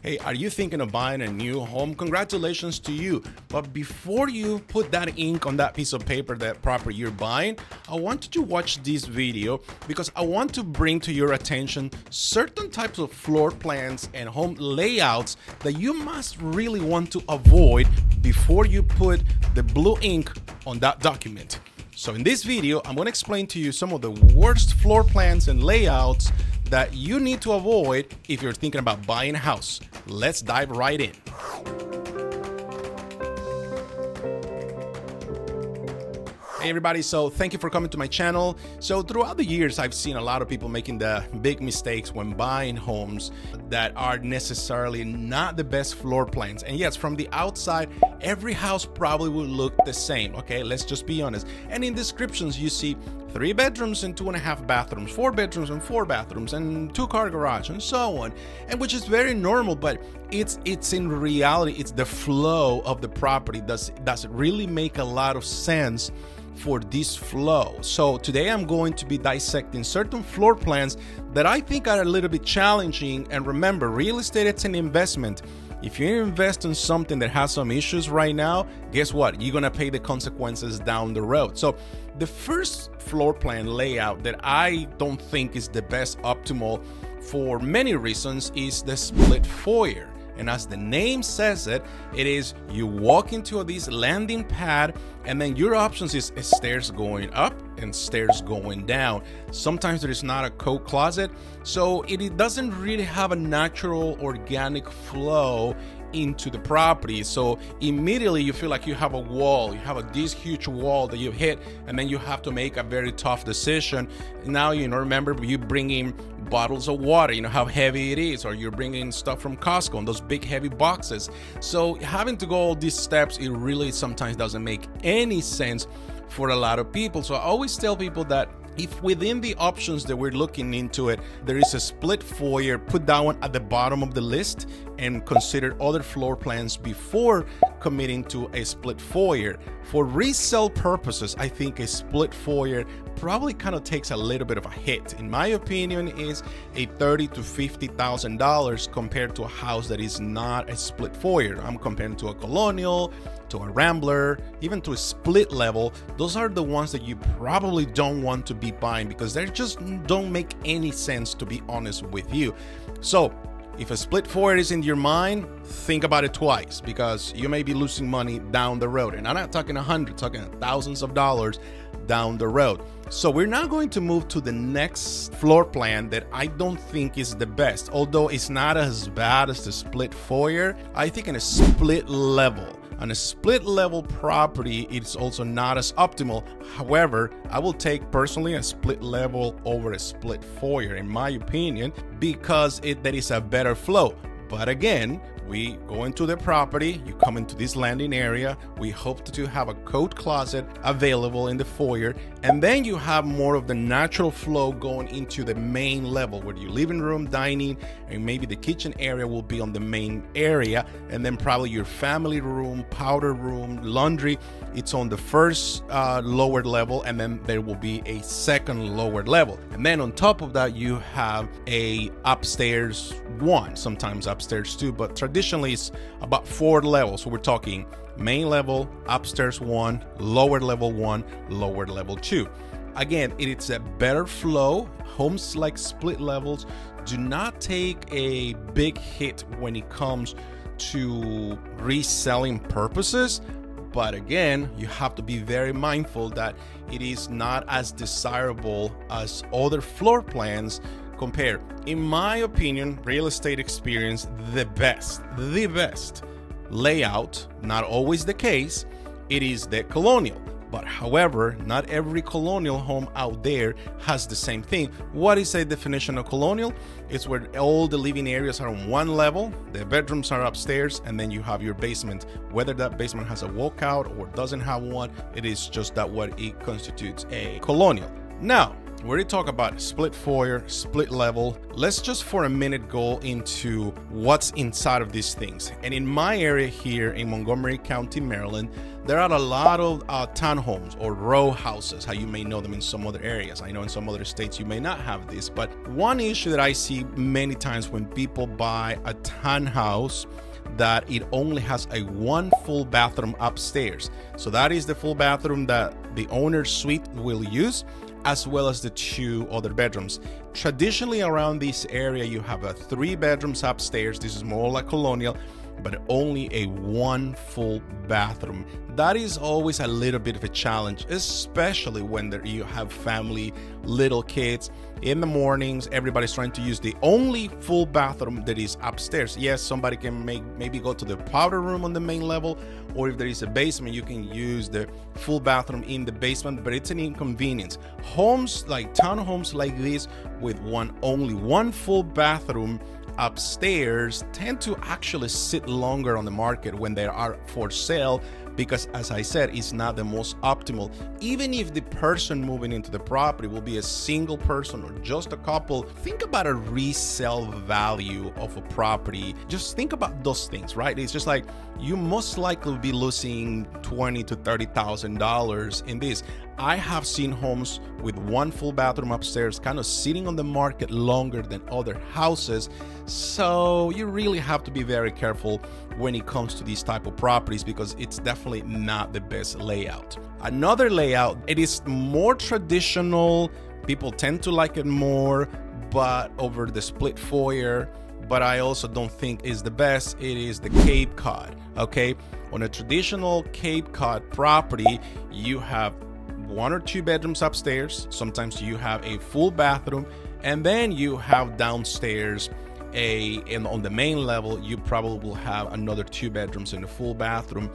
Hey, are you thinking of buying a new home? Congratulations to you. But before you put that ink on that piece of paper, that property you're buying, I want you to watch this video because I want to bring to your attention certain types of floor plans and home layouts that you must really want to avoid before you put the blue ink on that document. So in this video, I'm going to explain to you some of the worst floor plans and layouts that you need to avoid if you're thinking about buying a house. Let's dive right in. Hey everybody, so thank you for coming to my channel. So throughout the years, I've seen a lot of people making the big mistakes when buying homes that are necessarily not the best floor plans. And yes, from the outside, every house probably will look the same, okay? Let's just be honest. And in descriptions, you see 3 bedrooms and 2.5 bathrooms, 4 bedrooms and 4 bathrooms, and 2-car garage, and so on. And which is very normal, but it's in reality, it's the flow of the property. Does it really make a lot of sense for this flow? So today I'm going to be dissecting certain floor plans that I think are a little bit challenging. And remember, real estate, it's an investment. If you invest in something that has some issues right now, guess what? You're gonna pay the consequences down the road. So the first floor plan layout that I don't think is the best optimal for many reasons is the split foyer. And as the name says it, it is you walk into this landing pad and then your options is stairs going up and stairs going down. Sometimes there is not a coat closet, so it doesn't really have a natural organic flow into the property. So immediately you feel like you have a wall, you have this huge wall that you hit, and then you have to make a very tough decision. Now, remember, you bring in bottles of water, how heavy it is, or you're bringing stuff from Costco in those big heavy boxes. So having to go all these steps, it really sometimes doesn't make any sense for a lot of people. So I always tell people that if within the options that we're looking into it, there is a split foyer, put that one at the bottom of the list and consider other floor plans before committing to a split foyer. For resale purposes, I think a split foyer probably kind of takes a little bit of a hit. In my opinion, is a $30,000 to $50,000 compared to a house that is not a split foyer. I'm comparing to a colonial, to a rambler, even to a split level. Those are the ones that you probably don't want to be buying because they just don't make any sense, to be honest with you. So if a split foyer is in your mind, think about it twice because you may be losing money down the road. And I'm not talking hundreds, talking thousands of dollars down the road. So we're now going to move to the next floor plan that I don't think is the best. Although it's not as bad as the split foyer, I think in a split level. On a split level property, it's also not as optimal. However, I will take personally a split level over a split foyer, in my opinion, because there is a better flow. But again, we go into the property, you come into this landing area, we hope to have a coat closet available in the foyer, and then you have more of the natural flow going into the main level where your living room, dining, and maybe the kitchen area will be on the main area, and then probably your family room, powder room, laundry, it's on the first lower level, and then there will be a second lower level. And then on top of that, you have a upstairs one, sometimes upstairs two, but traditionally it's about 4 levels. So we're talking main level, upstairs 1, lower level 1, lower level 2. Again, it's a better flow. Homes like split levels do not take a big hit when it comes to reselling purposes. But again, you have to be very mindful that it is not as desirable as other floor plans compare. In my opinion, real estate experience, the best layout, not always the case, it is the colonial. But however, not every colonial home out there has the same thing. What is a definition of colonial? It's where all the living areas are on one level, the bedrooms are upstairs, and then you have your basement. Whether that basement has a walkout or doesn't have one, it is just that what it constitutes a colonial. Now, We already talk about split foyer, split level. Let's just for a minute go into what's inside of these things. And in my area here in Montgomery County, Maryland, there are a lot of townhomes or row houses, how you may know them in some other areas. I know in some other states you may not have this, but one issue that I see many times when people buy a townhouse, that it only has a one full bathroom upstairs. So that is the full bathroom that the owner's suite will use, as well as the 2 other bedrooms. Traditionally around this area, you have 3 bedrooms upstairs. This is more like colonial, but only a 1 full bathroom. That is always a little bit of a challenge, especially when you have family, little kids. In the mornings, everybody's trying to use the only full bathroom that is upstairs. Yes, somebody can maybe go to the powder room on the main level, or if there is a basement, you can use the full bathroom in the basement, but it's an inconvenience. Homes like townhomes like this with only one full bathroom upstairs tend to actually sit longer on the market when they are for sale, because as I said, it's not the most optimal. Even if the person moving into the property will be a single person or just a couple, think about a resale value of a property. Just think about those things, right? It's just like you most likely be losing $20,000 to $30,000 in this. I have seen homes with one full bathroom upstairs kind of sitting on the market longer than other houses. So you really have to be very careful when it comes to these type of properties, because it's definitely not the best layout. Another layout, it is more traditional. People tend to like it more, but over the split foyer, but I also don't think is the best. It is the Cape Cod. Okay, on a traditional Cape Cod property, you have 1 or 2 bedrooms upstairs. Sometimes you have a full bathroom, and then you have downstairs and on the main level you probably will have another 2 bedrooms and a full bathroom.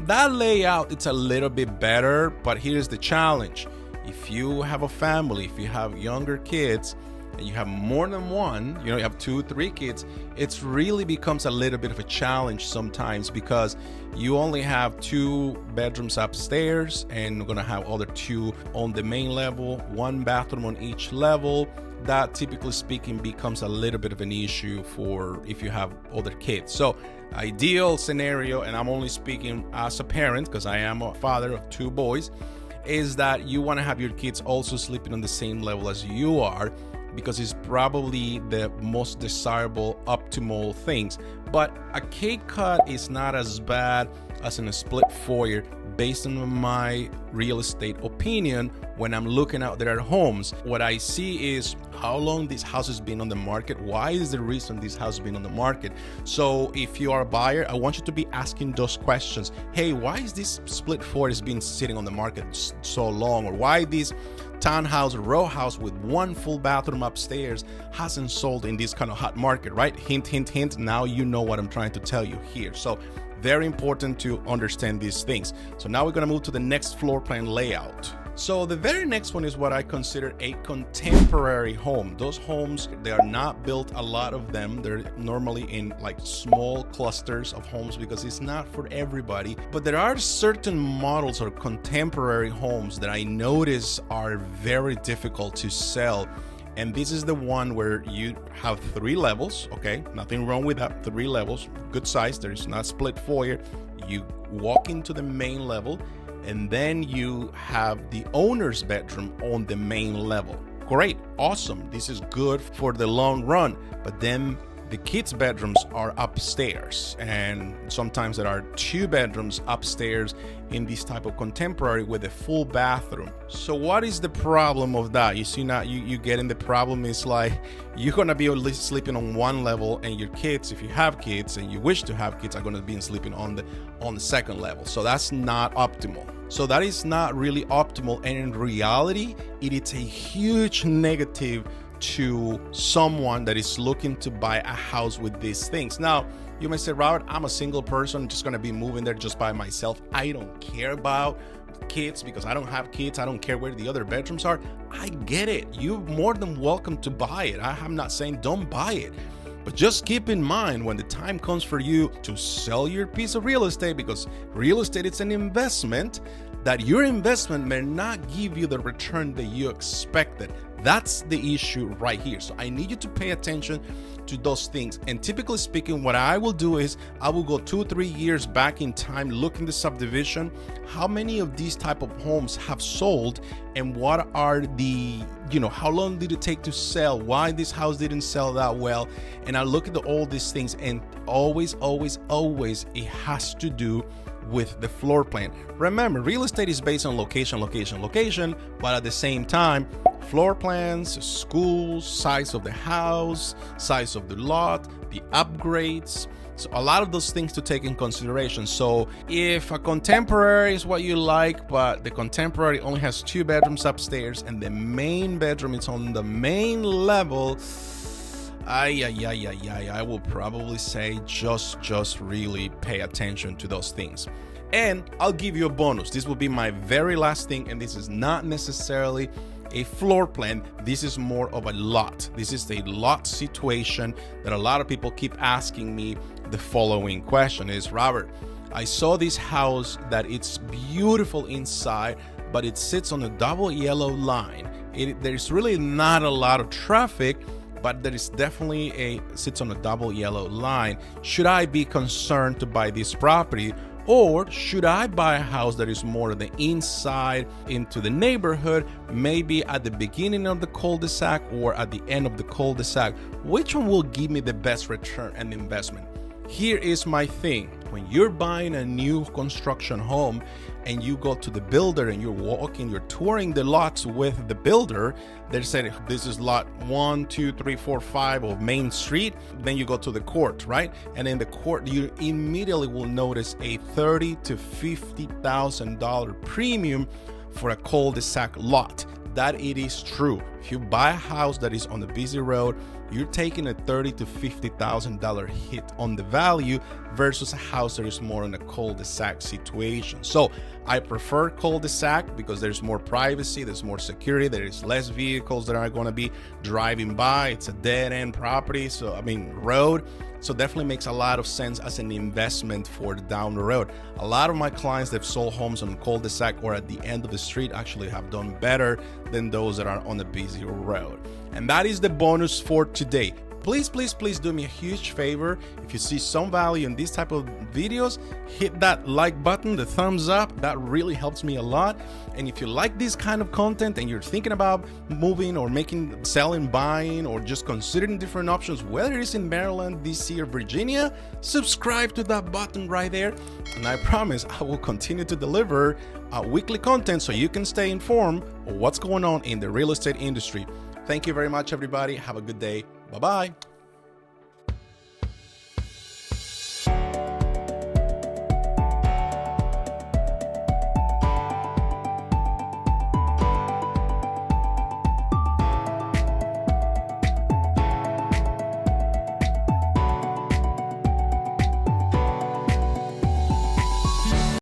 That layout, it's a little bit better, but here's the challenge. If you have a family, if you have younger kids, and you have more than one, you have 2, 3 kids, it really becomes a little bit of a challenge sometimes, because you only have 2 bedrooms upstairs and you're gonna have other 2 on the main level, 1 bathroom on each level. That, typically speaking, becomes a little bit of an issue for if you have other kids. So ideal scenario, and I'm only speaking as a parent because I am a father of 2 boys, is that you want to have your kids also sleeping on the same level as you are, because it's probably the most desirable, optimal things. But a Cape Cod is not as bad as in a split foyer, based on my real estate opinion. When I'm looking out there at homes, what I see is how long this house has been on the market. Why is the reason this house has been on the market? So if you are a buyer, I want you to be asking those questions. Hey, why is this split foyer has been sitting on the market so long? Or why this townhouse or row house with 1 full bathroom upstairs hasn't sold in this kind of hot market, right? Hint, hint, hint. Now you know what I'm trying to tell you here. So very important to understand these things. So now we're going to move to the next floor plan layout. So the very next one is what I consider a contemporary home. Those homes, they are not built, a lot of them. They're normally in like small clusters of homes because it's not for everybody. But there are certain models or contemporary homes that I notice are very difficult to sell. And this is the one where you have 3 levels, okay? Nothing wrong with that, 3 levels, good size. There's not split foyer. You walk into the main level, and then you have the owner's bedroom on the main level. Great, awesome. This is good for the long run. But then the kids' bedrooms are upstairs, and sometimes there are 2 bedrooms upstairs in this type of contemporary with a full bathroom. So what is the problem of that? You see, now you getting the problem is like you're gonna be sleeping on 1 level, and your kids, if you have kids and you wish to have kids, are gonna be sleeping on the 2nd level. So that's not optimal. So that is not really optimal, and in reality, it is a huge negative to someone that is looking to buy a house with these things. Now, you may say, Robert, I'm a single person, just gonna be moving there just by myself. I don't care about kids because I don't have kids. I don't care where the other bedrooms are. I get it. You're more than welcome to buy it. I'm not saying don't buy it. But just keep in mind when the time comes for you to sell your piece of real estate, because real estate is an investment, that your investment may not give you the return that you expected. That's the issue right here. So I need you to pay attention to those things. And typically speaking, what I will do is I will go 2-3 years back in time, look in the subdivision, how many of these type of homes have sold, and what are the, how long did it take to sell, why this house didn't sell that well. And I look at all these things, and always it has to do with the floor plan. Remember, real estate is based on location, but at the same time, floor plans, schools, size of the house, size of the lot, the upgrades. So a lot of those things to take in consideration. So if a contemporary is what you like, but the contemporary only has 2 bedrooms upstairs and the main bedroom is on the main level, I will probably say just really pay attention to those things. And I'll give you a bonus. This will be my very last thing, and this is not necessarily a floor plan. This is more of a lot. This is a lot situation that a lot of people keep asking me. The following question is, Robert, I saw this house that it's beautiful inside, but it sits on a double yellow line. There's really not a lot of traffic, but there is definitely sits on a double yellow line. Should I be concerned to buy this property? Or should I buy a house that is more on the inside into the neighborhood, maybe at the beginning of the cul-de-sac or at the end of the cul-de-sac? Which one will give me the best return and investment? Here is my thing. When you're buying a new construction home and you go to the builder and you're touring the lots with the builder, they say this is lot 1, 2, 3, 4, 5 of Main Street. Then you go to the court, right? And in the court, you immediately will notice a $30,000 to $50,000 premium for a cul-de-sac lot. That it is true. If you buy a house that is on a busy road, you're taking a $30,000 to $50,000 hit on the value versus a house that is more in a cul-de-sac situation. So I prefer cul-de-sac because there's more privacy, there's more security, there is less vehicles that are going to be driving by. It's a dead-end property, road. So definitely makes a lot of sense as an investment for down the road. A lot of my clients that have sold homes on cul-de-sac or at the end of the street actually have done better than those that are on the busy road. And that is the bonus for today. Please do me a huge favor. If you see some value in these type of videos, hit that like button, the thumbs up. That really helps me a lot. And if you like this kind of content and you're thinking about moving or selling, buying, or just considering different options, whether it's in Maryland, DC, or Virginia, subscribe to that button right there. And I promise I will continue to deliver weekly content so you can stay informed of what's going on in the real estate industry. Thank you very much, everybody. Have a good day. Bye-bye.